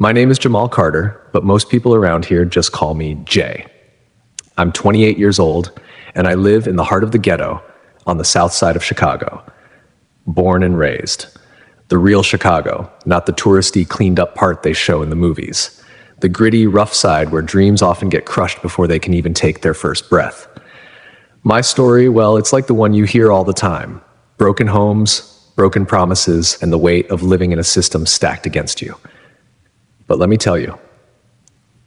My name is Jamal Carter, but most people around here just call me Jay. I'm 28 years old, and I live in the heart of the ghetto on the south side of Chicago. Born and raised. The real Chicago, not the touristy, cleaned-up part they show in the movies. The gritty, rough side where dreams often get crushed before they can even take their first breath. My story, well, it's like the one you hear all the time. Broken homes, broken promises, and the weight of living in a system stacked against you. But let me tell you,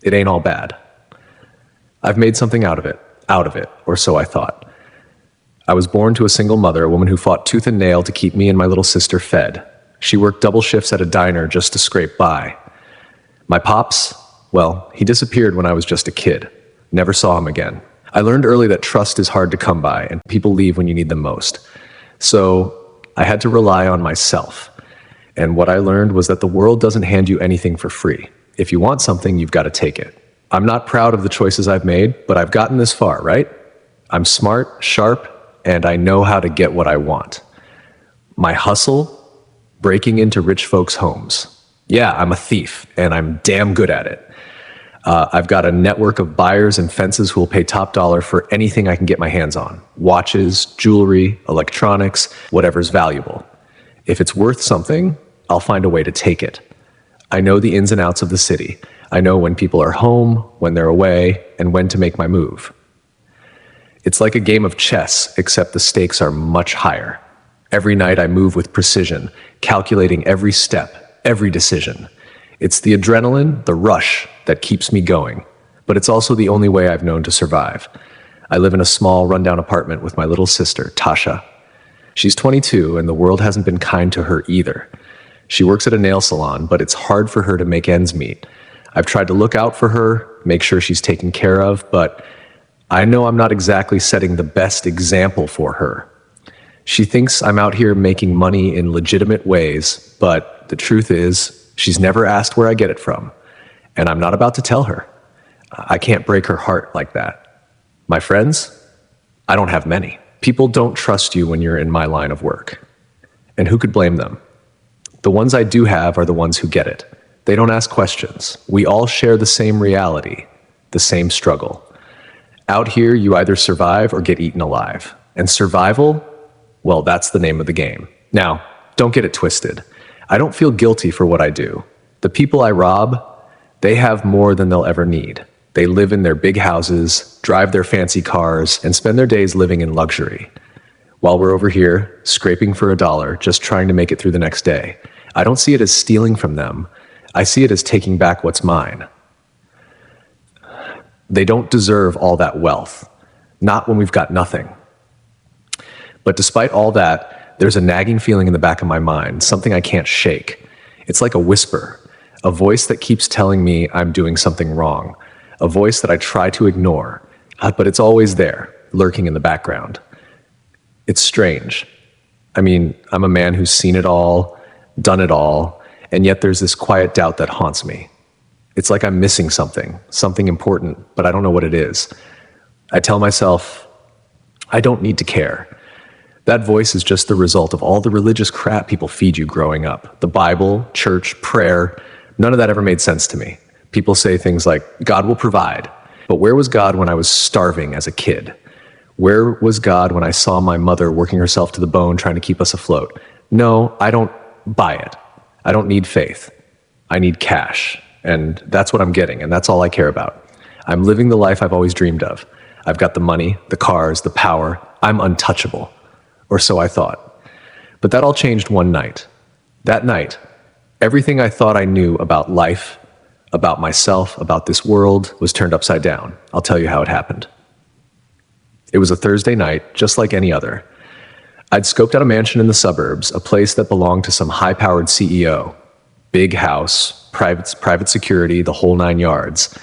it ain't all bad. I've made something out of it, or so I thought. I was born to a single mother, a woman who fought tooth and nail to keep me and my little sister fed. She worked double shifts at a diner just to scrape by. My pops, well, he disappeared when I was just a kid. Never saw him again. I learned early that trust is hard to come by, and people leave when you need them most. So I had to rely on myself. And what I learned was that the world doesn't hand you anything for free. If you want something, you've got to take it. I'm not proud of the choices I've made, but I've gotten this far, right? I'm smart, sharp, and I know how to get what I want. My hustle? Breaking into rich folks' homes. Yeah, I'm a thief, and I'm damn good at it. I've got a network of buyers and fences who will pay top dollar for anything I can get my hands on. Watches, jewelry, electronics, whatever's valuable. If it's worth something, I'll find a way to take it. I know the ins and outs of the city. I know when people are home, when they're away, and when to make my move. It's like a game of chess, except the stakes are much higher. Every night I move with precision, calculating every step, every decision. It's the adrenaline, the rush, that keeps me going. But it's also the only way I've known to survive. I live in a small, rundown apartment with my little sister, Tasha. She's 22, and the world hasn't been kind to her either. She works at a nail salon, but it's hard for her to make ends meet. I've tried to look out for her, make sure she's taken care of, but I know I'm not exactly setting the best example for her. She thinks I'm out here making money in legitimate ways, but the truth is, she's never asked where I get it from, and I'm not about to tell her. I can't break her heart like that. My friends? I don't have many. People don't trust you when you're in my line of work. And who could blame them? The ones I do have are the ones who get it. They don't ask questions. We all share the same reality, the same struggle. Out here, you either survive or get eaten alive. And survival, well, that's the name of the game. Now, don't get it twisted. I don't feel guilty for what I do. The people I rob, they have more than they'll ever need. They live in their big houses, drive their fancy cars, and spend their days living in luxury. While we're over here, scraping for $1, just trying to make it through the next day. I don't see it as stealing from them. I see it as taking back what's mine. They don't deserve all that wealth. Not when we've got nothing. But despite all that, there's a nagging feeling in the back of my mind, something I can't shake. It's like a whisper, a voice that keeps telling me I'm doing something wrong, a voice that I try to ignore, but it's always there, lurking in the background. It's strange. I mean, I'm a man who's seen it all, done it all, and yet there's this quiet doubt that haunts me. It's like I'm missing something important, but I don't know what it is. I tell myself, I don't need to care. That voice is just the result of all the religious crap people feed you growing up. The Bible, church, prayer, none of that ever made sense to me. People say things like, God will provide. But where was God when I was starving as a kid? Where was God when I saw my mother working herself to the bone trying to keep us afloat? No, I don't buy it. I don't need faith. I need cash. And that's what I'm getting, and that's all I care about. I'm living the life I've always dreamed of. I've got the money, the cars, the power. I'm untouchable. Or so I thought. But that all changed one night. That night, everything I thought I knew about life, about myself, about this world, was turned upside down. I'll tell you how it happened. It was a Thursday night, just like any other. I'd scoped out a mansion in the suburbs, a place that belonged to some high-powered CEO. Big house, private security, the whole 9 yards.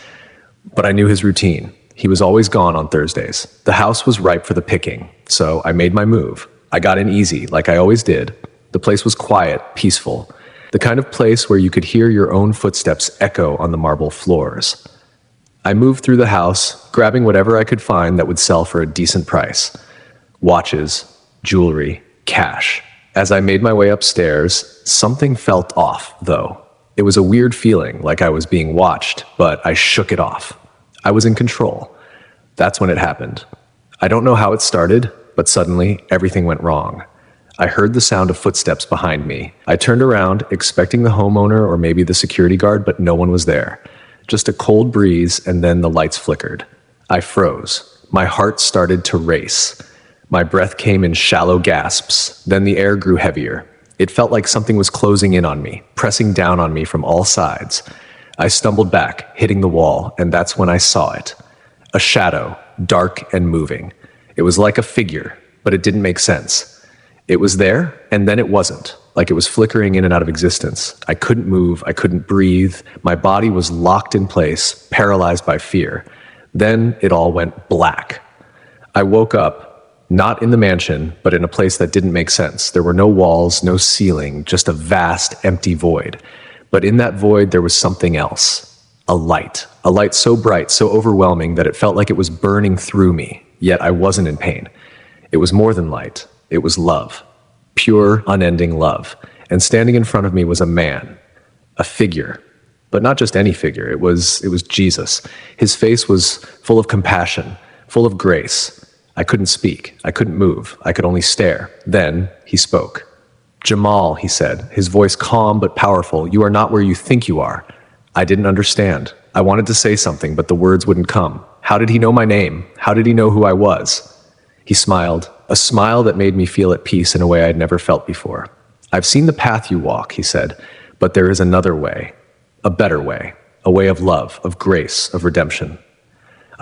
But I knew his routine. He was always gone on Thursdays. The house was ripe for the picking, so I made my move. I got in easy, like I always did. The place was quiet, peaceful. The kind of place where you could hear your own footsteps echo on the marble floors. I moved through the house, grabbing whatever I could find that would sell for a decent price. Watches, jewelry, cash. As I made my way upstairs, something felt off, though. It was a weird feeling, like I was being watched, but I shook it off. I was in control. That's when it happened. I don't know how it started, but suddenly everything went wrong. I heard the sound of footsteps behind me. I turned around, expecting the homeowner or maybe the security guard, but no one was there. Just a cold breeze, and then the lights flickered. I froze. My heart started to race. My breath came in shallow gasps. Then the air grew heavier. It felt like something was closing in on me, pressing down on me from all sides. I stumbled back, hitting the wall, and that's when I saw it. A shadow, dark and moving. It was like a figure, but it didn't make sense. It was there, and then it wasn't, like it was flickering in and out of existence. I couldn't move, I couldn't breathe. My body was locked in place, paralyzed by fear. Then it all went black. I woke up, not in the mansion, but in a place that didn't make sense. There were no walls, no ceiling, just a vast, empty void. But in that void, there was something else. A light so bright, so overwhelming that it felt like it was burning through me, yet I wasn't in pain. It was more than light. It was love. Pure, unending love. And standing in front of me was a man, a figure. But not just any figure, it was Jesus. His face was full of compassion, full of grace. I couldn't speak, I couldn't move, I could only stare. Then he spoke. Jamal, he said, his voice calm but powerful, you are not where you think you are. I didn't understand. I wanted to say something, but the words wouldn't come. How did he know my name? How did he know who I was? He smiled, a smile that made me feel at peace in a way I'd never felt before. I've seen the path you walk, he said, but there is another way, a better way, a way of love, of grace, of redemption.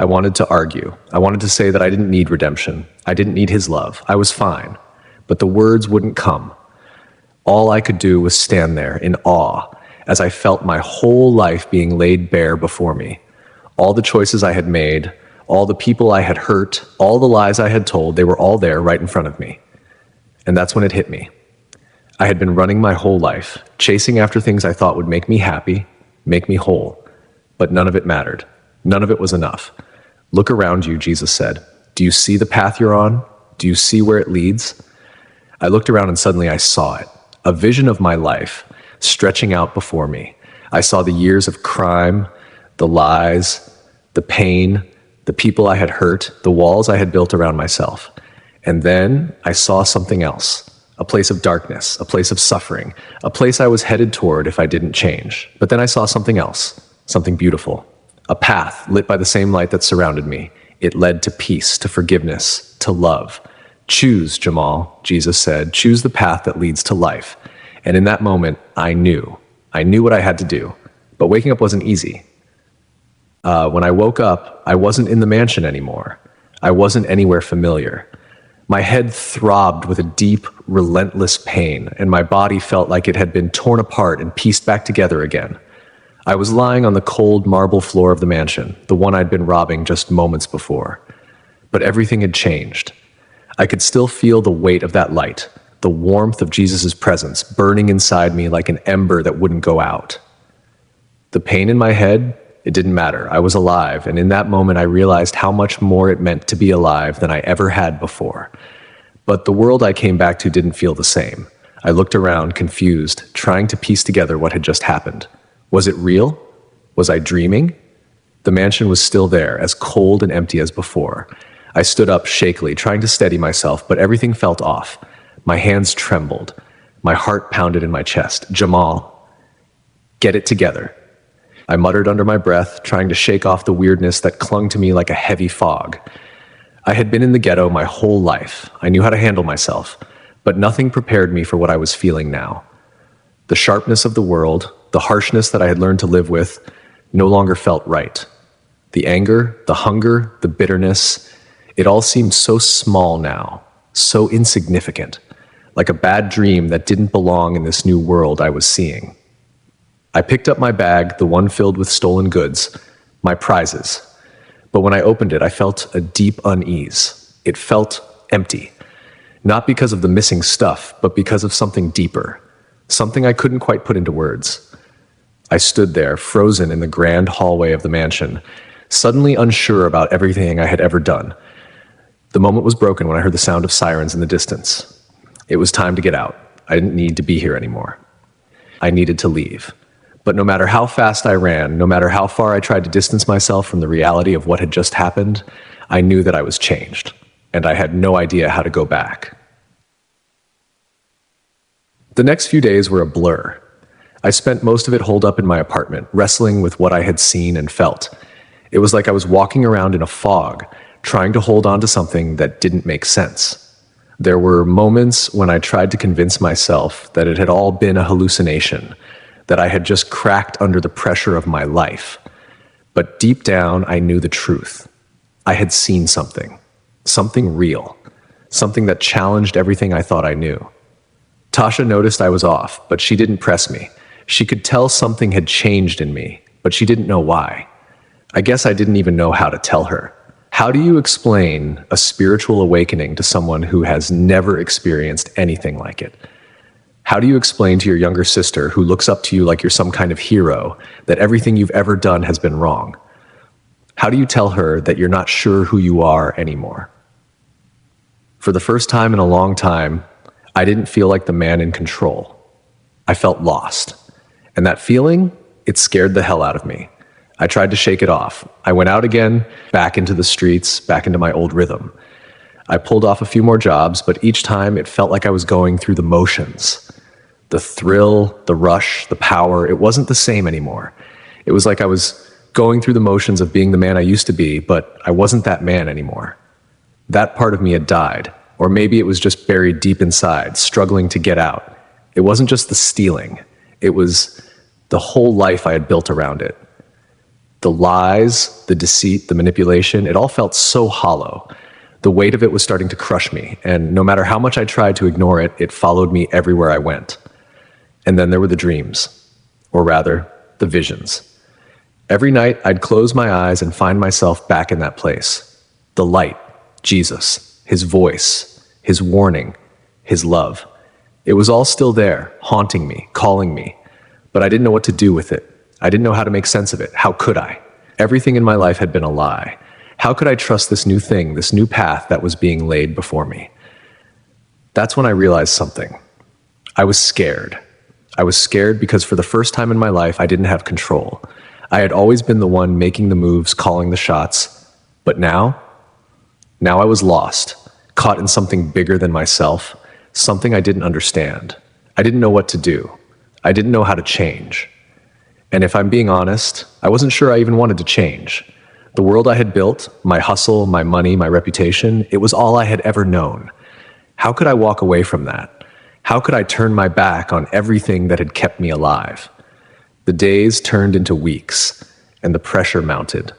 I wanted to argue. I wanted to say that I didn't need redemption. I didn't need his love. I was fine. But the words wouldn't come. All I could do was stand there in awe as I felt my whole life being laid bare before me. All the choices I had made, all the people I had hurt, all the lies I had told, they were all there right in front of me. And that's when it hit me. I had been running my whole life, chasing after things I thought would make me happy, make me whole. But none of it mattered. None of it was enough. Look around you, Jesus said. Do you see the path you're on? Do you see where it leads? I looked around and suddenly I saw it. A vision of my life stretching out before me. I saw the years of crime, the lies, the pain, the people I had hurt, the walls I had built around myself. And then I saw something else, a place of darkness, a place of suffering, a place I was headed toward if I didn't change. But then I saw something else, something beautiful, a path lit by the same light that surrounded me. It led to peace, to forgiveness, to love. Choose, Jamal, Jesus said, choose the path that leads to life. And in that moment, I knew what I had to do. But waking up wasn't easy. When I woke up, I wasn't in the mansion anymore. I wasn't anywhere familiar. My head throbbed with a deep, relentless pain, and my body felt like it had been torn apart and pieced back together again. I was lying on the cold marble floor of the mansion, the one I'd been robbing just moments before. But everything had changed. I could still feel the weight of that light, the warmth of Jesus' presence burning inside me like an ember that wouldn't go out. The pain in my head, it didn't matter. I was alive, and in that moment I realized how much more it meant to be alive than I ever had before. But the world I came back to didn't feel the same. I looked around, confused, trying to piece together what had just happened. Was it real? Was I dreaming? The mansion was still there, as cold and empty as before. I stood up shakily, trying to steady myself, but everything felt off. My hands trembled. My heart pounded in my chest. Jamal, get it together. I muttered under my breath, trying to shake off the weirdness that clung to me like a heavy fog. I had been in the ghetto my whole life. I knew how to handle myself, but nothing prepared me for what I was feeling now. The sharpness of the world, the harshness that I had learned to live with, no longer felt right. The anger, the hunger, the bitterness, it all seemed so small now, so insignificant, like a bad dream that didn't belong in this new world I was seeing. I picked up my bag, the one filled with stolen goods, my prizes. But when I opened it, I felt a deep unease. It felt empty. Not because of the missing stuff, but because of something deeper. Something I couldn't quite put into words. I stood there, frozen in the grand hallway of the mansion, suddenly unsure about everything I had ever done. The moment was broken when I heard the sound of sirens in the distance. It was time to get out. I didn't need to be here anymore. I needed to leave. But no matter how fast I ran, no matter how far I tried to distance myself from the reality of what had just happened, I knew that I was changed, and I had no idea how to go back. The next few days were a blur. I spent most of it holed up in my apartment, wrestling with what I had seen and felt. It was like I was walking around in a fog, trying to hold on to something that didn't make sense. There were moments when I tried to convince myself that it had all been a hallucination, that I had just cracked under the pressure of my life. But deep down, I knew the truth. I had seen something real, something that challenged everything I thought I knew. Tasha noticed I was off, but she didn't press me. She could tell something had changed in me, but she didn't know why. I guess I didn't even know how to tell her. How do you explain a spiritual awakening to someone who has never experienced anything like it? How do you explain to your younger sister, who looks up to you like you're some kind of hero, that everything you've ever done has been wrong? How do you tell her that you're not sure who you are anymore? For the first time in a long time, I didn't feel like the man in control. I felt lost. And that feeling, it scared the hell out of me. I tried to shake it off. I went out again, back into the streets, back into my old rhythm. I pulled off a few more jobs, but each time it felt like I was going through the motions. The thrill, the rush, the power, it wasn't the same anymore. It was like I was going through the motions of being the man I used to be, but I wasn't that man anymore. That part of me had died, or maybe it was just buried deep inside, struggling to get out. It wasn't just the stealing. It was the whole life I had built around it. The lies, the deceit, the manipulation, it all felt so hollow. The weight of it was starting to crush me, and no matter how much I tried to ignore it, it followed me everywhere I went. And then there were the dreams, or rather, the visions. Every night, I'd close my eyes and find myself back in that place. The light, Jesus, his voice, his warning, his love. It was all still there, haunting me, calling me. But I didn't know what to do with it. I didn't know how to make sense of it. How could I? Everything in my life had been a lie. How could I trust this new thing, this new path that was being laid before me? That's when I realized something. I was scared. I was scared because for the first time in my life, I didn't have control. I had always been the one making the moves, calling the shots. But now I was lost, caught in something bigger than myself, something I didn't understand. I didn't know what to do. I didn't know how to change. And if I'm being honest, I wasn't sure I even wanted to change. The world I had built, my hustle, my money, my reputation, it was all I had ever known. How could I walk away from that? How could I turn my back on everything that had kept me alive? The days turned into weeks, and the pressure mounted.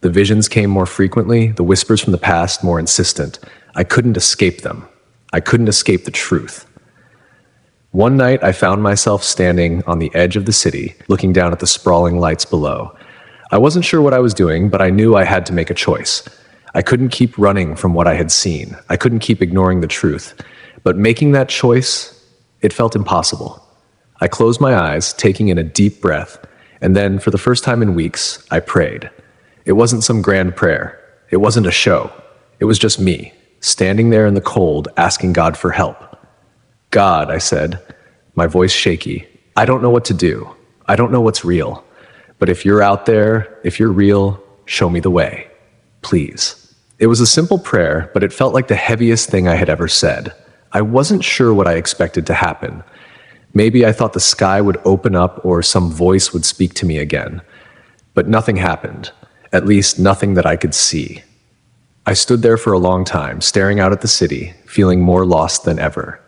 The visions came more frequently, the whispers from the past more insistent. I couldn't escape them. I couldn't escape the truth. One night, I found myself standing on the edge of the city, looking down at the sprawling lights below. I wasn't sure what I was doing, but I knew I had to make a choice. I couldn't keep running from what I had seen. I couldn't keep ignoring the truth. But making that choice, it felt impossible. I closed my eyes, taking in a deep breath, and then, for the first time in weeks, I prayed. It wasn't some grand prayer. It wasn't a show. It was just me, standing there in the cold, asking God for help. God, I said, my voice shaky, I don't know what to do. I don't know what's real. But if you're out there, if you're real, show me the way. Please. It was a simple prayer, but it felt like the heaviest thing I had ever said. I wasn't sure what I expected to happen. Maybe I thought the sky would open up or some voice would speak to me again. But nothing happened. At least nothing that I could see. I stood there for a long time, staring out at the city, feeling more lost than ever.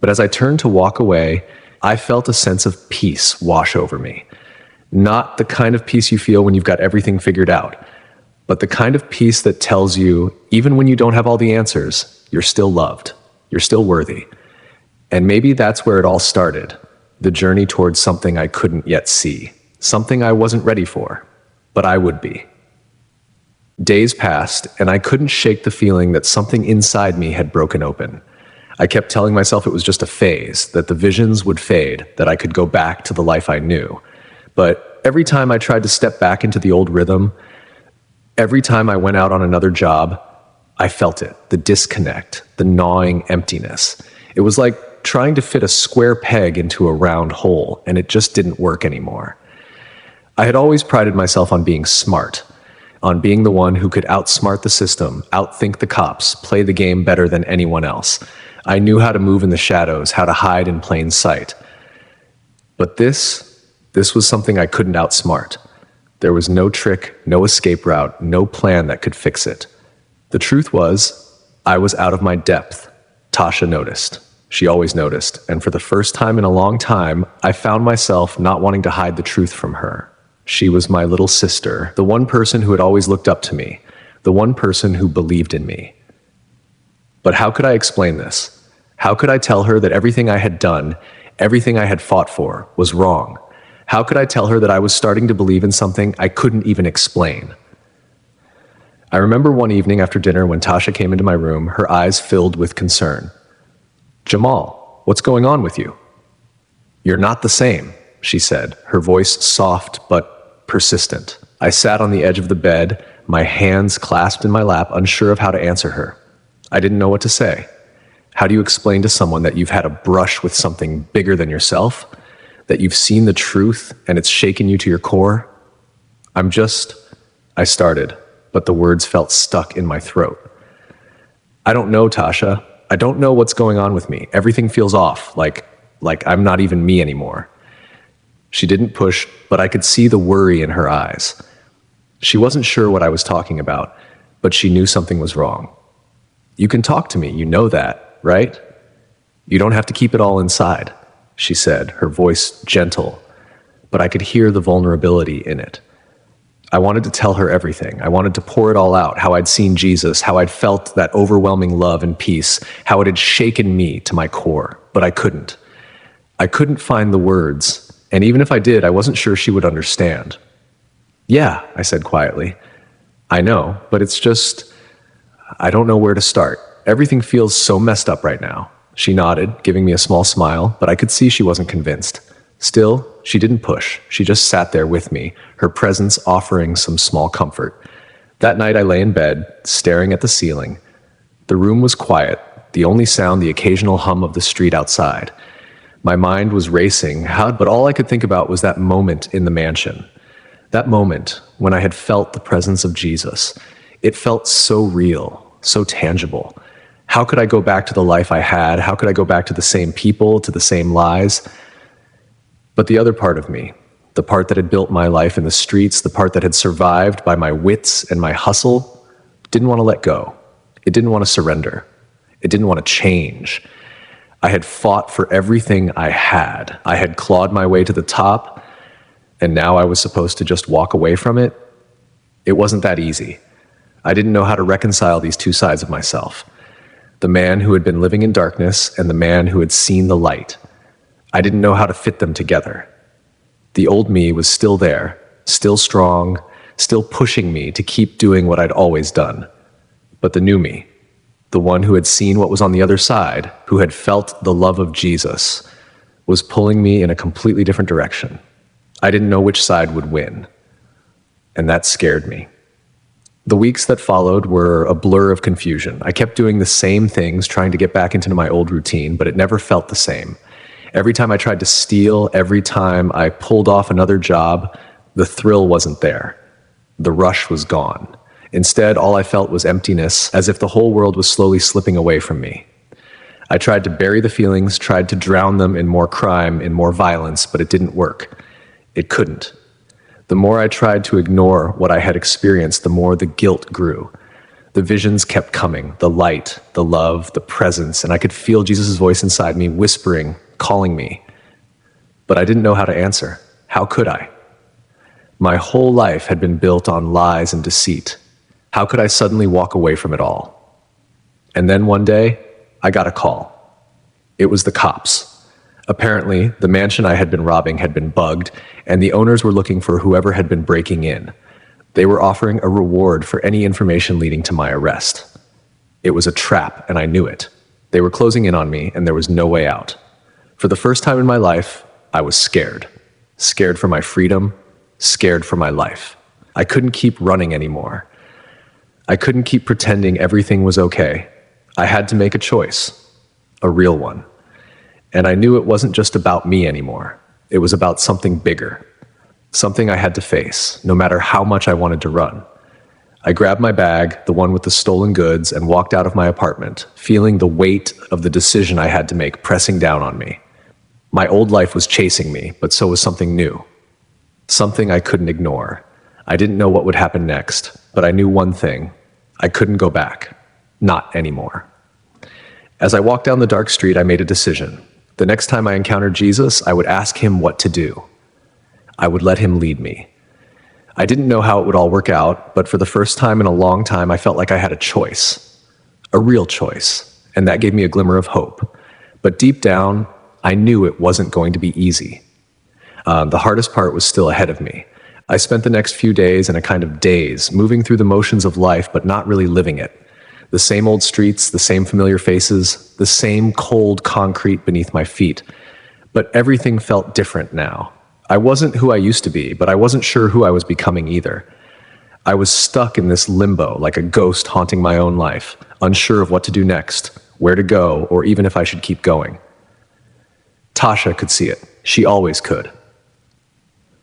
But as I turned to walk away, I felt a sense of peace wash over me. Not the kind of peace you feel when you've got everything figured out, but the kind of peace that tells you, even when you don't have all the answers, you're still loved, you're still worthy. And maybe that's where it all started, the journey towards something I couldn't yet see, something I wasn't ready for, but I would be. Days passed, and I couldn't shake the feeling that something inside me had broken open. I kept telling myself it was just a phase, that the visions would fade, that I could go back to the life I knew. But every time I tried to step back into the old rhythm, every time I went out on another job, I felt it, the disconnect, the gnawing emptiness. It was like trying to fit a square peg into a round hole, and it just didn't work anymore. I had always prided myself on being smart, on being the one who could outsmart the system, outthink the cops, play the game better than anyone else. I knew how to move in the shadows, how to hide in plain sight. But this was something I couldn't outsmart. There was no trick, no escape route, no plan that could fix it. The truth was, I was out of my depth. Tasha noticed. She always noticed, and for the first time in a long time, I found myself not wanting to hide the truth from her. She was my little sister, the one person who had always looked up to me, the one person who believed in me. But how could I explain this? How could I tell her that everything I had done, everything I had fought for, was wrong? How could I tell her that I was starting to believe in something I couldn't even explain? I remember one evening after dinner when Tasha came into my room, her eyes filled with concern. "Jamal, what's going on with you?" "You're not the same," she said, her voice soft but persistent. I sat on the edge of the bed, my hands clasped in my lap, unsure of how to answer her. I didn't know what to say. How do you explain to someone that you've had a brush with something bigger than yourself? That you've seen the truth and it's shaken you to your core? I started, but the words felt stuck in my throat. "I don't know, Tasha. I don't know what's going on with me. Everything feels off, like I'm not even me anymore." She didn't push, but I could see the worry in her eyes. She wasn't sure what I was talking about, but she knew something was wrong. "You can talk to me, you know that, right? You don't have to keep it all inside," she said, her voice gentle, but I could hear the vulnerability in it. I wanted to tell her everything. I wanted to pour it all out, how I'd seen Jesus, how I'd felt that overwhelming love and peace, how it had shaken me to my core, but I couldn't. I couldn't find the words, and even if I did, I wasn't sure she would understand. "Yeah," I said quietly. "I know, but it's just, I don't know where to start. Everything feels so messed up right now." She nodded, giving me a small smile, but I could see she wasn't convinced. Still, she didn't push. She just sat there with me, her presence offering some small comfort. That night I lay in bed, staring at the ceiling. The room was quiet, the only sound the occasional hum of the street outside. My mind was racing, but all I could think about was that moment in the mansion. That moment when I had felt the presence of Jesus. It felt so real, so tangible. How could I go back to the life I had? How could I go back to the same people, to the same lies? But the other part of me, the part that had built my life in the streets, the part that had survived by my wits and my hustle, didn't want to let go. It didn't want to surrender. It didn't want to change. I had fought for everything I had. I had clawed my way to the top, and now I was supposed to just walk away from it? It wasn't that easy. I didn't know how to reconcile these two sides of myself. The man who had been living in darkness and the man who had seen the light. I didn't know how to fit them together. The old me was still there, still strong, still pushing me to keep doing what I'd always done. But the new me, the one who had seen what was on the other side, who had felt the love of Jesus, was pulling me in a completely different direction. I didn't know which side would win, and that scared me. The weeks that followed were a blur of confusion. I kept doing the same things, trying to get back into my old routine, but it never felt the same. Every time I tried to steal, every time I pulled off another job, the thrill wasn't there. The rush was gone. Instead, all I felt was emptiness, as if the whole world was slowly slipping away from me. I tried to bury the feelings, tried to drown them in more crime, in more violence, but it didn't work. It couldn't. The more I tried to ignore what I had experienced, the more the guilt grew. The visions kept coming, the light, the love, the presence, and I could feel Jesus' voice inside me whispering, calling me. But I didn't know how to answer. How could I? My whole life had been built on lies and deceit. How could I suddenly walk away from it all? And then one day, I got a call. It was the cops. Apparently, the mansion I had been robbing had been bugged, and the owners were looking for whoever had been breaking in. They were offering a reward for any information leading to my arrest. It was a trap, and I knew it. They were closing in on me, and there was no way out. For the first time in my life, I was scared. Scared for my freedom, scared for my life. I couldn't keep running anymore. I couldn't keep pretending everything was okay. I had to make a choice, a real one. And I knew it wasn't just about me anymore. It was about something bigger, something I had to face, no matter how much I wanted to run. I grabbed my bag, the one with the stolen goods, and walked out of my apartment, feeling the weight of the decision I had to make pressing down on me. My old life was chasing me, but so was something new. Something I couldn't ignore. I didn't know what would happen next, but I knew one thing. I couldn't go back. Not anymore. As I walked down the dark street, I made a decision. The next time I encountered Jesus, I would ask him what to do. I would let him lead me. I didn't know how it would all work out, but for the first time in a long time, I felt like I had a choice. A real choice. And that gave me a glimmer of hope. But deep down, I knew it wasn't going to be easy. The hardest part was still ahead of me. I spent the next few days in a kind of daze, moving through the motions of life, but not really living it. The same old streets, the same familiar faces, the same cold concrete beneath my feet. But everything felt different now. I wasn't who I used to be, but I wasn't sure who I was becoming either. I was stuck in this limbo, like a ghost haunting my own life, unsure of what to do next, where to go, or even if I should keep going. Tasha could see it. She always could.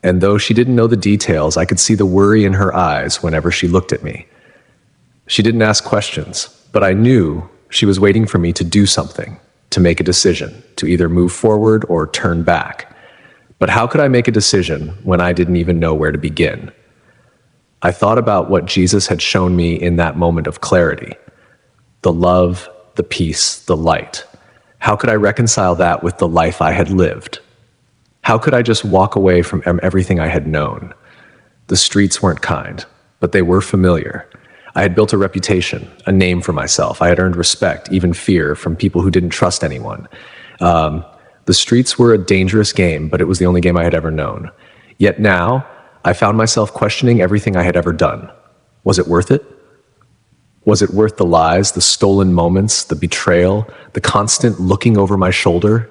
And though she didn't know the details, I could see the worry in her eyes whenever she looked at me. She didn't ask questions, but I knew she was waiting for me to do something, to make a decision, to either move forward or turn back. But how could I make a decision when I didn't even know where to begin? I thought about what Jesus had shown me in that moment of clarity. The love, the peace, the light. How could I reconcile that with the life I had lived? How could I just walk away from everything I had known? The streets weren't kind, but they were familiar. I had built a reputation, a name for myself. I had earned respect, even fear, from people who didn't trust anyone. The streets were a dangerous game, but it was the only game I had ever known. Yet now, I found myself questioning everything I had ever done. Was it worth it? Was it worth the lies, the stolen moments, the betrayal, the constant looking over my shoulder?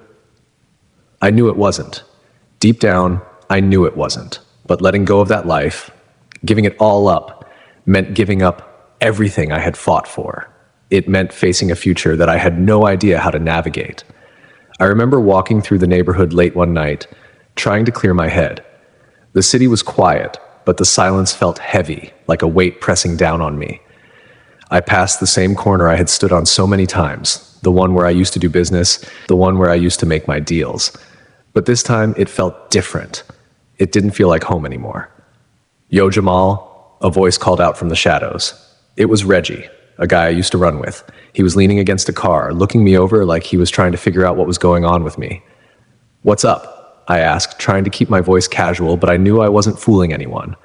I knew it wasn't. Deep down, I knew it wasn't. But letting go of that life, giving it all up, meant giving up everything I had fought for. It meant facing a future that I had no idea how to navigate. I remember walking through the neighborhood late one night, trying to clear my head. The city was quiet, but the silence felt heavy, like a weight pressing down on me. I passed the same corner I had stood on so many times, the one where I used to do business, the one where I used to make my deals. But this time, it felt different. It didn't feel like home anymore. "Yo, Jamal," a voice called out from the shadows. It was Reggie, a guy I used to run with. He was leaning against a car, looking me over like he was trying to figure out what was going on with me. "What's up?" I asked, trying to keep my voice casual, but I knew I wasn't fooling anyone.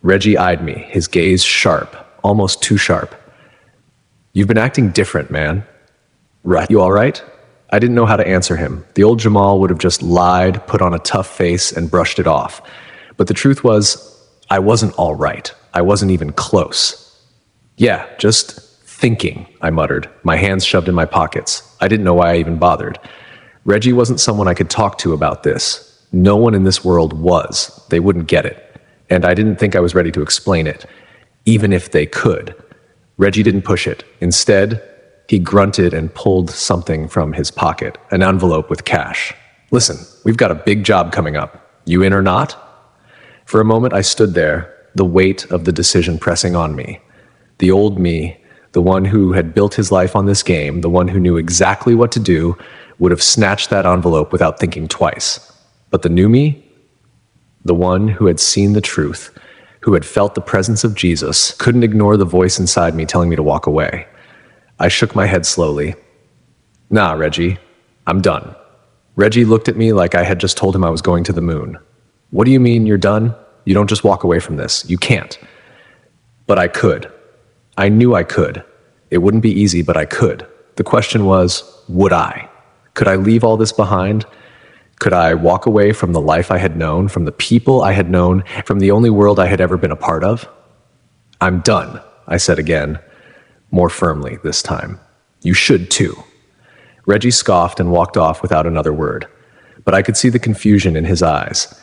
Reggie eyed me, his gaze sharp, almost too sharp. "You've been acting different, man." "Right, you all right?" I didn't know how to answer him. The old Jamal would have just lied, put on a tough face, and brushed it off. But the truth was, I wasn't all right. I wasn't even close. "Yeah, just thinking," I muttered, my hands shoved in my pockets. I didn't know why I even bothered. Reggie wasn't someone I could talk to about this. No one in this world was. They wouldn't get it. And I didn't think I was ready to explain it, even if they could. Reggie didn't push it. Instead, he grunted and pulled something from his pocket, an envelope with cash. "Listen, we've got a big job coming up. You in or not?" For a moment, I stood there, the weight of the decision pressing on me. The old me, the one who had built his life on this game, the one who knew exactly what to do, would have snatched that envelope without thinking twice. But the new me, the one who had seen the truth, who had felt the presence of Jesus, couldn't ignore the voice inside me telling me to walk away. I shook my head slowly. "Nah, Reggie, I'm done." Reggie looked at me like I had just told him I was going to the moon. "What do you mean you're done? You don't just walk away from this. You can't." But I could. I knew I could. It wouldn't be easy, but I could. The question was, would I? Could I leave all this behind? Could I walk away from the life I had known, from the people I had known, from the only world I had ever been a part of? "I'm done," I said again, more firmly this time. "You should too." Reggie scoffed and walked off without another word, but I could see the confusion in his eyes.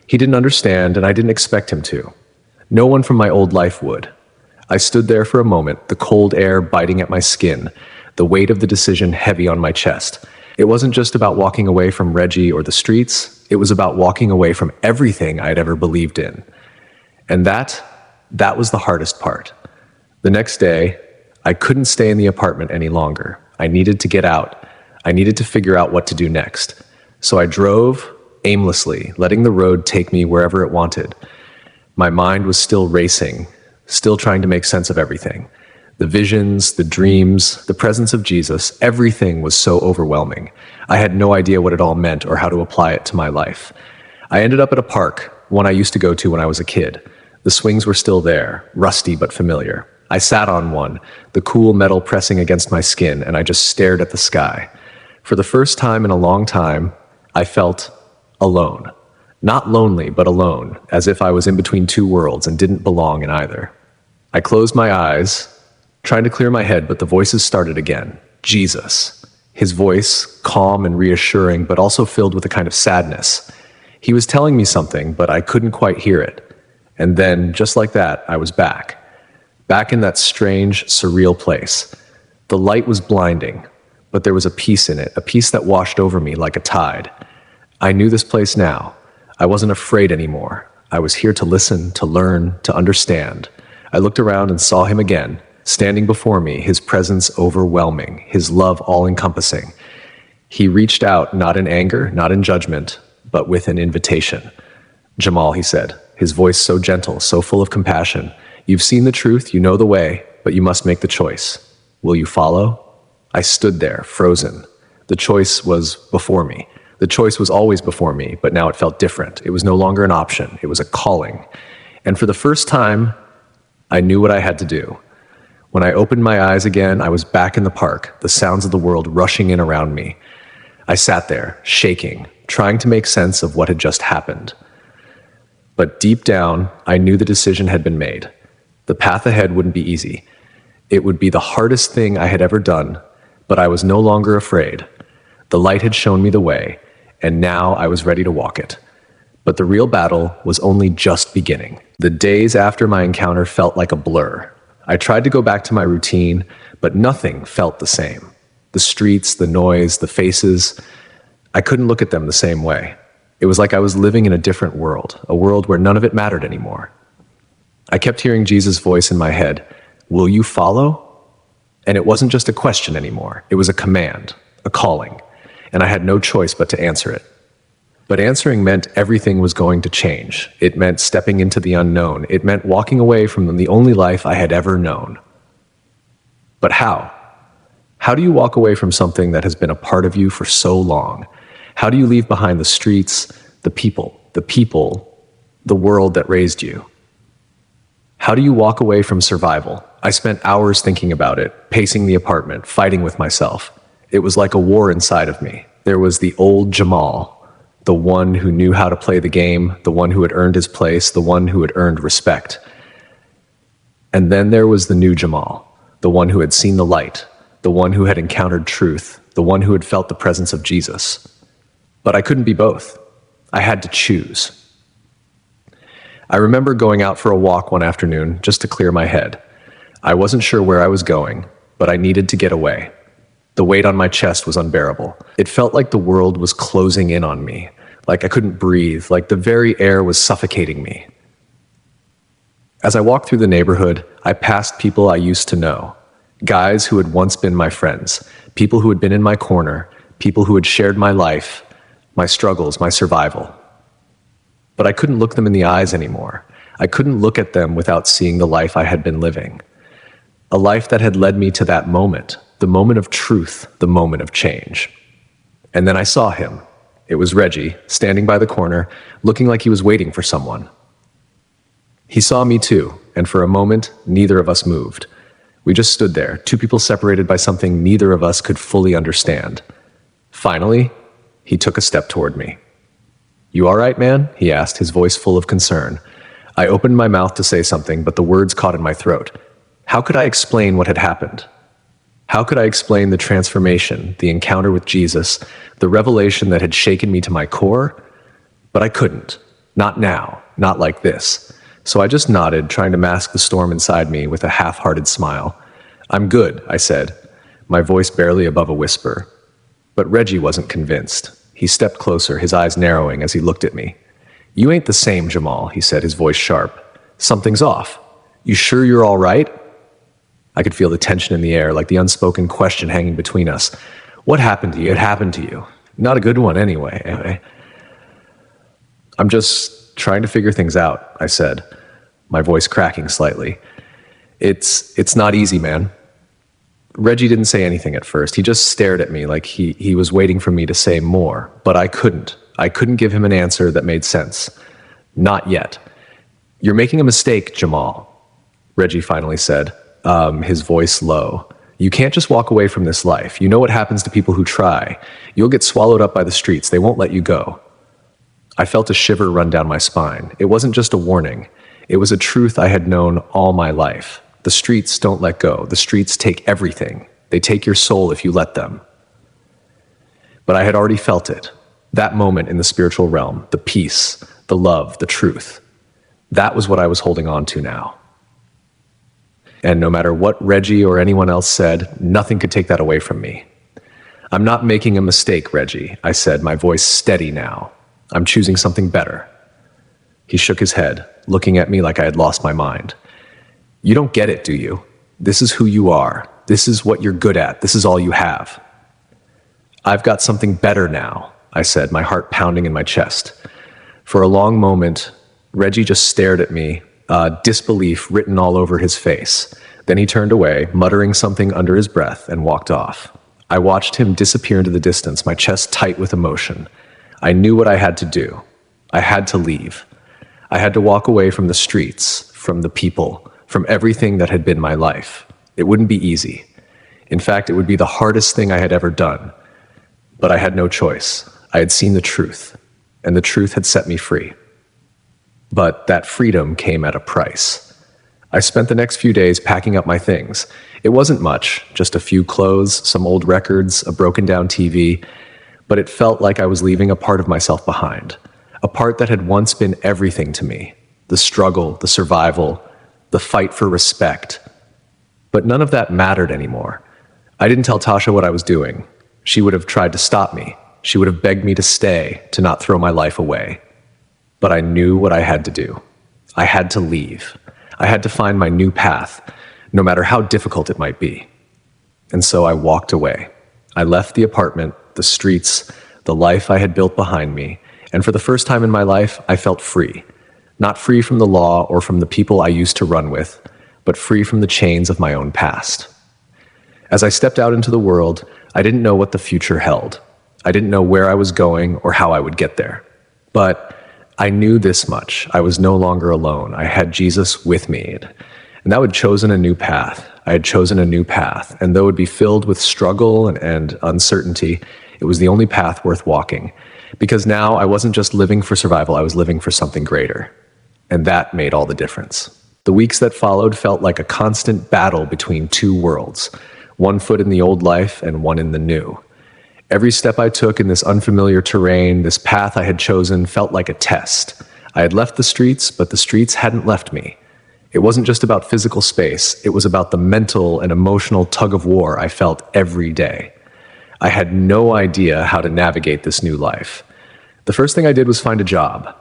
He didn't understand, and I didn't expect him to. No one from my old life would. I stood there for a moment, the cold air biting at my skin, the weight of the decision heavy on my chest. It wasn't just about walking away from Reggie or the streets. It was about walking away from everything I'd ever believed in. And that was the hardest part. The next day, I couldn't stay in the apartment any longer. I needed to get out. I needed to figure out what to do next. So I drove aimlessly, letting the road take me wherever it wanted. My mind was still racing, still trying to make sense of everything. The visions, the dreams, the presence of Jesus, everything was so overwhelming. I had no idea what it all meant or how to apply it to my life. I ended up at a park, one I used to go to when I was a kid. The swings were still there, rusty but familiar. I sat on one, the cool metal pressing against my skin, and I just stared at the sky. For the first time in a long time, I felt alone. Not lonely, but alone, as if I was in between two worlds and didn't belong in either. I closed my eyes, trying to clear my head, but the voices started again. Jesus. His voice, calm and reassuring, but also filled with a kind of sadness. He was telling me something, but I couldn't quite hear it. And then, just like that, I was back. Back in that strange, surreal place. The light was blinding, but there was a peace in it, a peace that washed over me like a tide. I knew this place now. I wasn't afraid anymore. I was here to listen, to learn, to understand. I looked around and saw him again, standing before me, his presence overwhelming, his love all-encompassing. He reached out, not in anger, not in judgment, but with an invitation. Jamal, he said, his voice so gentle, so full of compassion. You've seen the truth, you know the way, but you must make the choice. Will you follow? I stood there, frozen. The choice was before me. The choice was always before me, but now it felt different. It was no longer an option. It was a calling. And for the first time, I knew what I had to do. When I opened my eyes again, I was back in the park, the sounds of the world rushing in around me. I sat there, shaking, trying to make sense of what had just happened. But deep down, I knew the decision had been made. The path ahead wouldn't be easy. It would be the hardest thing I had ever done, but I was no longer afraid. The light had shown me the way, and now I was ready to walk it. But the real battle was only just beginning. The days after my encounter felt like a blur. I tried to go back to my routine, but nothing felt the same. The streets, the noise, the faces, I couldn't look at them the same way. It was like I was living in a different world, a world where none of it mattered anymore. I kept hearing Jesus' voice in my head, "Will you follow?" And it wasn't just a question anymore. It was a command, a calling, and I had no choice but to answer it. But answering meant everything was going to change. It meant stepping into the unknown. It meant walking away from the only life I had ever known. But how? How do you walk away from something that has been a part of you for so long? How do you leave behind the streets, the people, the world that raised you? How do you walk away from survival? I spent hours thinking about it, pacing the apartment, fighting with myself. It was like a war inside of me. There was the old Jamal, the one who knew how to play the game, the one who had earned his place, the one who had earned respect. And then there was the new Jamal, the one who had seen the light, the one who had encountered truth, the one who had felt the presence of Jesus. But I couldn't be both. I had to choose. I remember going out for a walk one afternoon just to clear my head. I wasn't sure where I was going, but I needed to get away. The weight on my chest was unbearable. It felt like the world was closing in on me, like I couldn't breathe, like the very air was suffocating me. As I walked through the neighborhood, I passed people I used to know, guys who had once been my friends, people who had been in my corner, people who had shared my life, my struggles, my survival. But I couldn't look them in the eyes anymore. I couldn't look at them without seeing the life I had been living. A life that had led me to that moment, the moment of truth, the moment of change. And then I saw him. It was Reggie, standing by the corner, looking like he was waiting for someone. He saw me too, and for a moment, neither of us moved. We just stood there, two people separated by something neither of us could fully understand. Finally, he took a step toward me. "You all right, man?" he asked, his voice full of concern. I opened my mouth to say something, but the words caught in my throat. How could I explain what had happened? How could I explain the transformation, the encounter with Jesus, the revelation that had shaken me to my core? But I couldn't. Not now. Not like this. So I just nodded, trying to mask the storm inside me with a half-hearted smile. "I'm good," I said, my voice barely above a whisper. But Reggie wasn't convinced. He stepped closer, his eyes narrowing as he looked at me. "You ain't the same, Jamal," he said, his voice sharp. "Something's off. You sure you're all right?" I could feel the tension in the air, like the unspoken question hanging between us. "What happened to you? It happened to you. Not a good one anyway." "I'm just trying to figure things out," I said, my voice cracking slightly. It's not easy, man." Reggie didn't say anything at first. He just stared at me like he was waiting for me to say more, but I couldn't. I couldn't give him an answer that made sense. "Not yet." "You're making a mistake, Jamal," Reggie finally said, his voice low. "You can't just walk away from this life. You know what happens to people who try. You'll get swallowed up by the streets. They won't let you go." I felt a shiver run down my spine. It wasn't just a warning. It was a truth I had known all my life. The streets don't let go. The streets take everything. They take your soul if you let them. But I had already felt it. That moment in the spiritual realm, the peace, the love, the truth. That was what I was holding on to now. And no matter what Reggie or anyone else said, nothing could take that away from me. "I'm not making a mistake, Reggie," I said, my voice steady now. "I'm choosing something better." He shook his head, looking at me like I had lost my mind. "You don't get it, do you? This is who you are. This is what you're good at. This is all you have." "I've got something better now," I said, my heart pounding in my chest. For a long moment, Reggie just stared at me, disbelief written all over his face. Then he turned away, muttering something under his breath, and walked off. I watched him disappear into the distance, my chest tight with emotion. I knew what I had to do. I had to leave. I had to walk away from the streets, from the people, from everything that had been my life. It wouldn't be easy. In fact, it would be the hardest thing I had ever done. But I had no choice. I had seen the truth, and the truth had set me free. But that freedom came at a price. I spent the next few days packing up my things. It wasn't much, just a few clothes, some old records, a broken down TV, but it felt like I was leaving a part of myself behind, a part that had once been everything to me, the struggle, the survival, the fight for respect. But none of that mattered anymore. I didn't tell Tasha what I was doing. She would have tried to stop me. She would have begged me to stay, to not throw my life away. But I knew what I had to do. I had to leave. I had to find my new path, no matter how difficult it might be. And so I walked away. I left the apartment, the streets, the life I had built behind me, and for the first time in my life, I felt free. Not free from the law or from the people I used to run with, but free from the chains of my own past. As I stepped out into the world, I didn't know what the future held. I didn't know where I was going or how I would get there. But I knew this much. I was no longer alone. I had Jesus with me. And that had chosen a new path. I had chosen a new path. And though it would be filled with struggle and uncertainty, it was the only path worth walking. Because now I wasn't just living for survival, I was living for something greater. And that made all the difference. The weeks that followed felt like a constant battle between two worlds, one foot in the old life and one in the new. Every step I took in this unfamiliar terrain, this path I had chosen, felt like a test. I had left the streets, but the streets hadn't left me. It wasn't just about physical space, it was about the mental and emotional tug-of-war I felt every day. I had no idea how to navigate this new life. The first thing I did was find a job,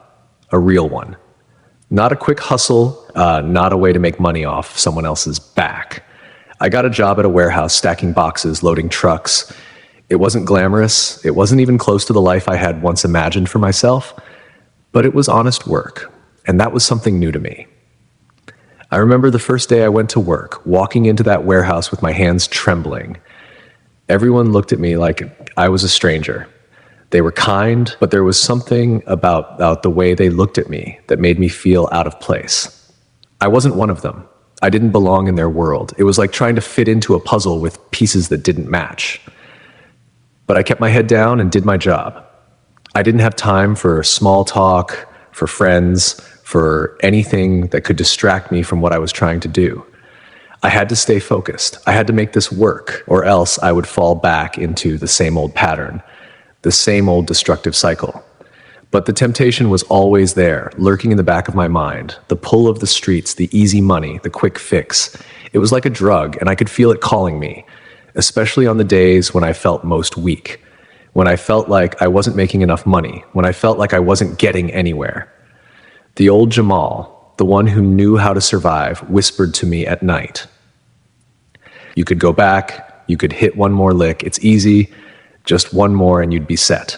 a real one. Not a quick hustle, not a way to make money off someone else's back. I got a job at a warehouse stacking boxes, loading trucks. It wasn't glamorous, it wasn't even close to the life I had once imagined for myself, but it was honest work, and that was something new to me. I remember the first day I went to work, walking into that warehouse with my hands trembling. Everyone looked at me like I was a stranger. They were kind, but there was something about the way they looked at me that made me feel out of place. I wasn't one of them. I didn't belong in their world. It was like trying to fit into a puzzle with pieces that didn't match. But I kept my head down and did my job. I didn't have time for small talk, for friends, for anything that could distract me from what I was trying to do. I had to stay focused. I had to make this work, or else I would fall back into the same old pattern, the same old destructive cycle. But the temptation was always there, lurking in the back of my mind, the pull of the streets, the easy money, the quick fix. It was like a drug, and I could feel it calling me, especially on the days when I felt most weak. when I felt like I wasn't making enough money, when I felt like I wasn't getting anywhere. The old Jamal, the one who knew how to survive, whispered to me at night, "You could go back, you could hit one more lick, it's easy, just one more and you'd be set."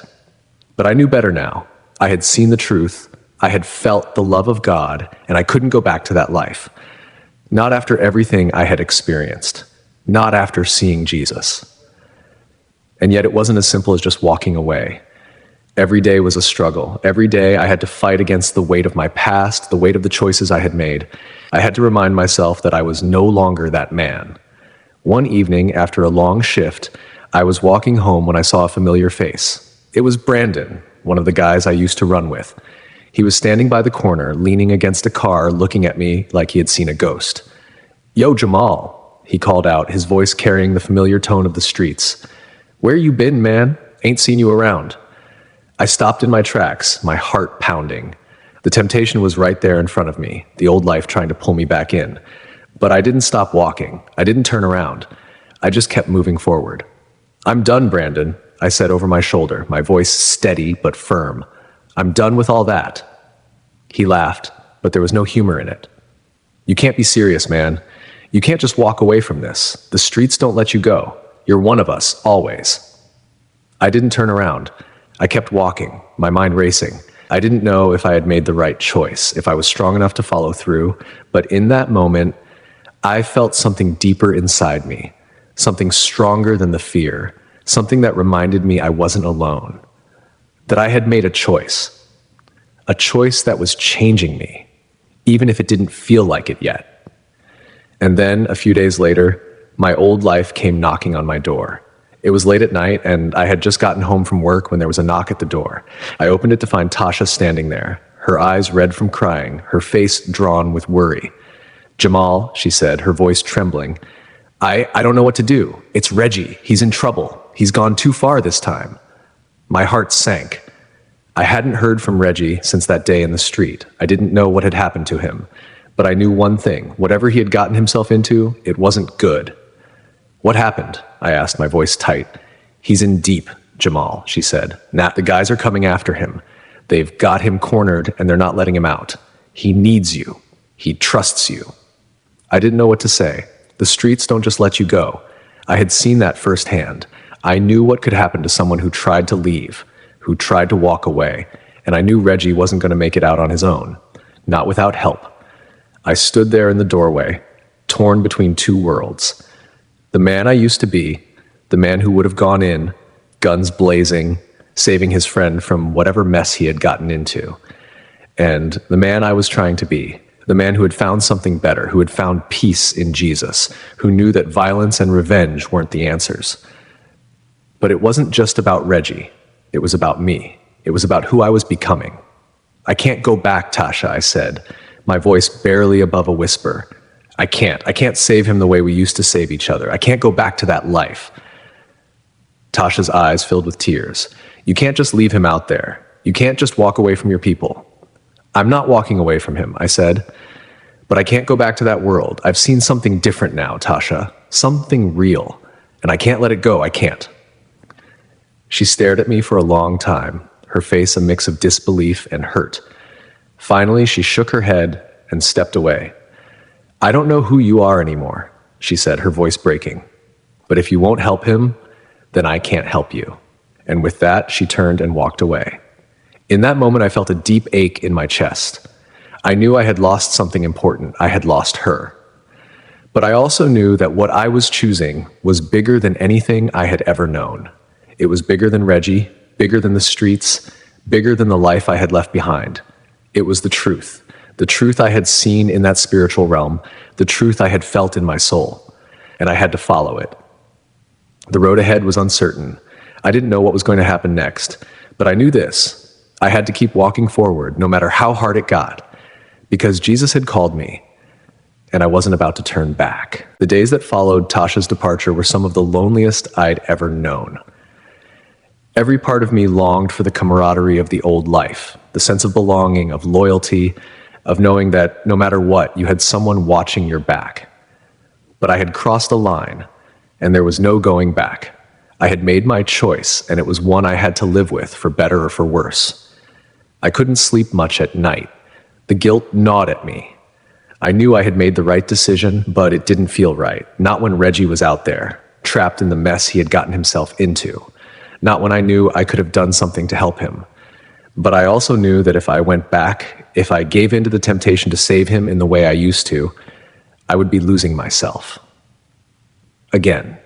But I knew better now. I had seen the truth, I had felt the love of God, and I couldn't go back to that life. Not after everything I had experienced, not after seeing Jesus. And yet it wasn't as simple as just walking away. Every day was a struggle. Every day I had to fight against the weight of my past, the weight of the choices I had made. I had to remind myself that I was no longer that man. One evening, after a long shift, I was walking home when I saw a familiar face. It was Brandon, one of the guys I used to run with. He was standing by the corner, leaning against a car, looking at me like he had seen a ghost. "Yo, Jamal," he called out, his voice carrying the familiar tone of the streets. "Where you been, man? Ain't seen you around." I stopped in my tracks, my heart pounding. The temptation was right there in front of me, the old life trying to pull me back in. But I didn't stop walking. I didn't turn around. I just kept moving forward. "I'm done, Brandon," I said over my shoulder, my voice steady but firm. "I'm done with all that." He laughed, but there was no humor in it. "You can't be serious, man. You can't just walk away from this. The streets don't let you go. You're one of us, always." I didn't turn around. I kept walking, my mind racing. I didn't know if I had made the right choice, if I was strong enough to follow through, but in that moment, I felt something deeper inside me, something stronger than the fear, something that reminded me I wasn't alone, that I had made a choice that was changing me, even if it didn't feel like it yet. And then, a few days later, my old life came knocking on my door. It was late at night, and I had just gotten home from work when there was a knock at the door. I opened it to find Tasha standing there, her eyes red from crying, her face drawn with worry. "Jamal," she said, her voice trembling, I don't know what to do. It's Reggie. He's in trouble. He's gone too far this time." My heart sank. I hadn't heard from Reggie since that day in the street. I didn't know what had happened to him. But I knew one thing. Whatever he had gotten himself into, it wasn't good. "What happened?" I asked, my voice tight. "He's in deep, Jamal," she said. "Nat, the guys are coming after him. They've got him cornered, and they're not letting him out. He needs you. He trusts you." I didn't know what to say. The streets don't just let you go. I had seen that firsthand. I knew what could happen to someone who tried to leave, who tried to walk away, and I knew Reggie wasn't going to make it out on his own, not without help. I stood there in the doorway, torn between two worlds. The man I used to be, the man who would have gone in, guns blazing, saving his friend from whatever mess he had gotten into, and the man I was trying to be, the man who had found something better, who had found peace in Jesus, who knew that violence and revenge weren't the answers. But it wasn't just about Reggie. It was about me. It was about who I was becoming. "I can't go back, Tasha," I said, my voice barely above a whisper. I can't save him the way we used to save each other. I can't go back to that life." Tasha's eyes filled with tears. "You can't just leave him out there. You can't just walk away from your people." "I'm not walking away from him," I said. "But I can't go back to that world. I've seen something different now, Tasha. Something real. And I can't let it go. I can't." She stared at me for a long time, her face a mix of disbelief and hurt. Finally, she shook her head and stepped away. "I don't know who you are anymore," she said, her voice breaking. "But if you won't help him, then I can't help you." And with that, she turned and walked away. In that moment, I felt a deep ache in my chest. I knew I had lost something important. I had lost her. But I also knew that what I was choosing was bigger than anything I had ever known. It was bigger than Reggie, bigger than the streets, bigger than the life I had left behind. It was the truth I had seen in that spiritual realm, the truth I had felt in my soul, and I had to follow it. The road ahead was uncertain. I didn't know what was going to happen next, but I knew this. I had to keep walking forward, no matter how hard it got, because Jesus had called me, and I wasn't about to turn back. The days that followed Tasha's departure were some of the loneliest I'd ever known. Every part of me longed for the camaraderie of the old life, the sense of belonging, of loyalty, of knowing that no matter what, you had someone watching your back. But I had crossed a line, and there was no going back. I had made my choice, and it was one I had to live with, for better or for worse. I couldn't sleep much at night. The guilt gnawed at me. I knew I had made the right decision, but it didn't feel right. Not when Reggie was out there, trapped in the mess he had gotten himself into. Not when I knew I could have done something to help him. But I also knew that if I went back, if I gave in to the temptation to save him in the way I used to, I would be losing myself. Again.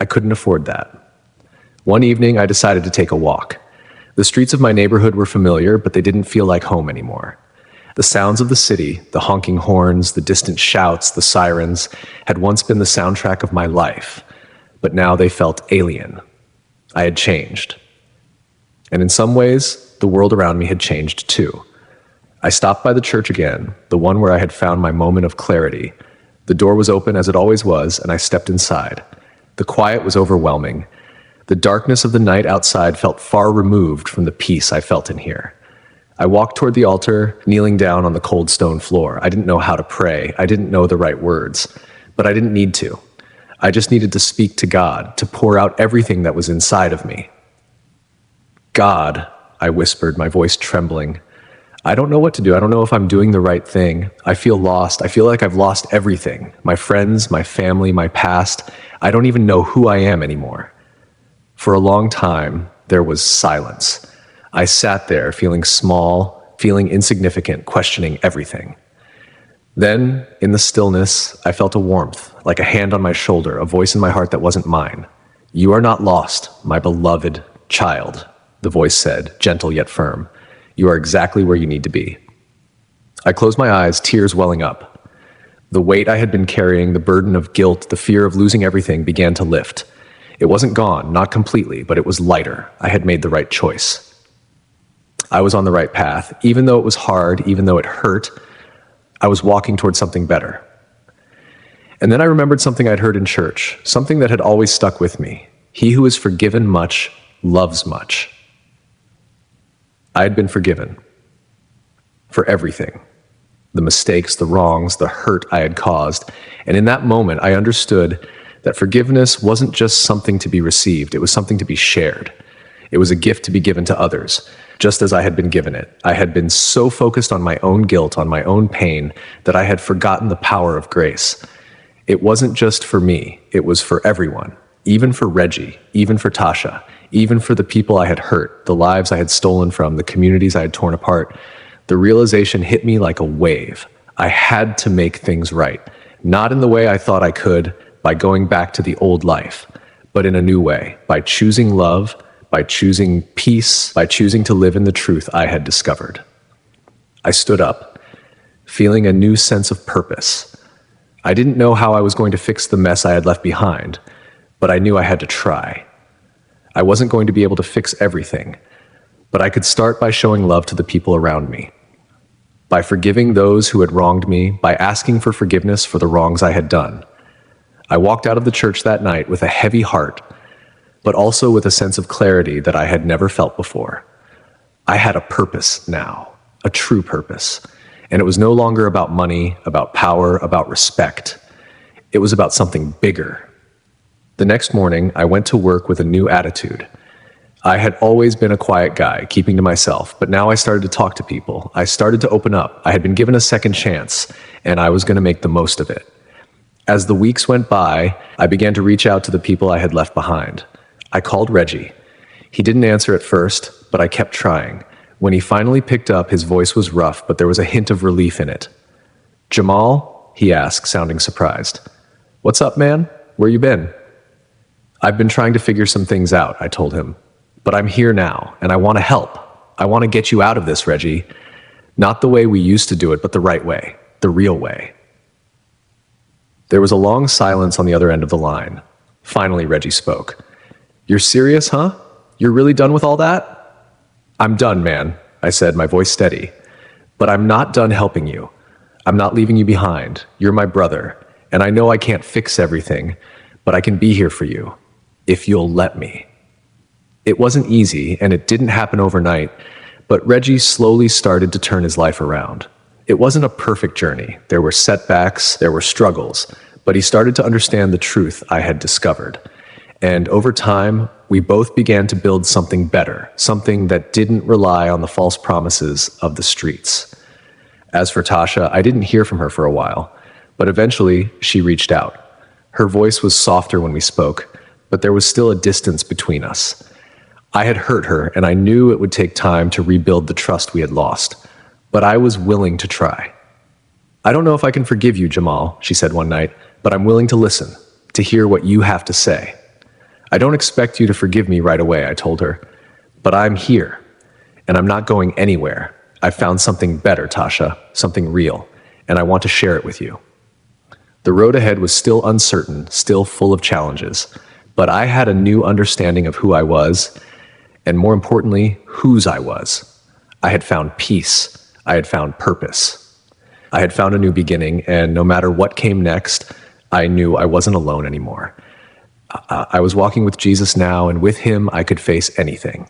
I couldn't afford that. One evening, I decided to take a walk. The streets of my neighborhood were familiar, but they didn't feel like home anymore. The sounds of the city, the honking horns, the distant shouts, the sirens, had once been the soundtrack of my life, but now they felt alien. I had changed. And in some ways, the world around me had changed too. I stopped by the church again, the one where I had found my moment of clarity. The door was open as it always was, and I stepped inside. The quiet was overwhelming. The darkness of the night outside felt far removed from the peace I felt in here. I walked toward the altar, kneeling down on the cold stone floor. I didn't know how to pray. I didn't know the right words, but I didn't need to. I just needed to speak to God, to pour out everything that was inside of me. God, I whispered, my voice trembling. I don't know what to do. I don't know if I'm doing the right thing. I feel lost. I feel like I've lost everything. My friends, my family, my past. I don't even know who I am anymore. For a long time, there was silence. I sat there feeling small, feeling insignificant, questioning everything. Then, in the stillness, I felt a warmth, like a hand on my shoulder, a voice in my heart that wasn't mine. "You are not lost, my beloved child," the voice said, gentle yet firm. "You are exactly where you need to be." I closed my eyes, tears welling up. The weight I had been carrying, the burden of guilt, the fear of losing everything began to lift. It wasn't gone, not completely, but it was lighter. I had made the right choice. I was on the right path. Even though it was hard, even though it hurt, I was walking towards something better. And then I remembered something I'd heard in church, something that had always stuck with me. He who is forgiven much loves much. I had been forgiven for everything. The mistakes, the wrongs, the hurt I had caused. And in that moment, I understood that forgiveness wasn't just something to be received, it was something to be shared. It was a gift to be given to others, just as I had been given it. I had been so focused on my own guilt, on my own pain, that I had forgotten the power of grace. It wasn't just for me, it was for everyone, even for Reggie, even for Tasha, even for the people I had hurt, the lives I had stolen from, the communities I had torn apart. The realization hit me like a wave. I had to make things right, not in the way I thought I could, by going back to the old life, but in a new way, by choosing love, by choosing peace, by choosing to live in the truth I had discovered. I stood up, feeling a new sense of purpose. I didn't know how I was going to fix the mess I had left behind, but I knew I had to try. I wasn't going to be able to fix everything, but I could start by showing love to the people around me, by forgiving those who had wronged me, by asking for forgiveness for the wrongs I had done. I walked out of the church that night with a heavy heart, but also with a sense of clarity that I had never felt before. I had a purpose now, a true purpose, and it was no longer about money, about power, about respect. It was about something bigger. The next morning, I went to work with a new attitude. I had always been a quiet guy, keeping to myself, but now I started to talk to people. I started to open up. I had been given a second chance, and I was going to make the most of it. As the weeks went by, I began to reach out to the people I had left behind. I called Reggie. He didn't answer at first, but I kept trying. When he finally picked up, his voice was rough, but there was a hint of relief in it. "Jamal?" he asked, sounding surprised. "What's up, man? Where you been?" "I've been trying to figure some things out," I told him. "But I'm here now, and I want to help. I want to get you out of this, Reggie. Not the way we used to do it, but the right way, the real way." There was a long silence on the other end of the line. Finally, Reggie spoke. "You're serious, huh? You're really done with all that?" "I'm done, man," I said, my voice steady. "But I'm not done helping you. I'm not leaving you behind. You're my brother, and I know I can't fix everything, but I can be here for you, if you'll let me." It wasn't easy, and it didn't happen overnight, but Reggie slowly started to turn his life around. It wasn't a perfect journey. There were setbacks, there were struggles, but he started to understand the truth I had discovered. And over time, we both began to build something better, something that didn't rely on the false promises of the streets. As for Tasha, I didn't hear from her for a while, but eventually she reached out. Her voice was softer when we spoke, but there was still a distance between us. I had hurt her, and I knew it would take time to rebuild the trust we had lost, but I was willing to try. "I don't know if I can forgive you, Jamal," she said one night, "but I'm willing to listen, to hear what you have to say." "I don't expect you to forgive me right away," I told her, "but I'm here, and I'm not going anywhere. I found something better, Tasha, something real, and I want to share it with you." The road ahead was still uncertain, still full of challenges, but I had a new understanding of who I was, and more importantly, whose I was. I had found peace. I had found purpose. I had found a new beginning, and no matter what came next, I knew I wasn't alone anymore. I was walking with Jesus now, and with him, I could face anything.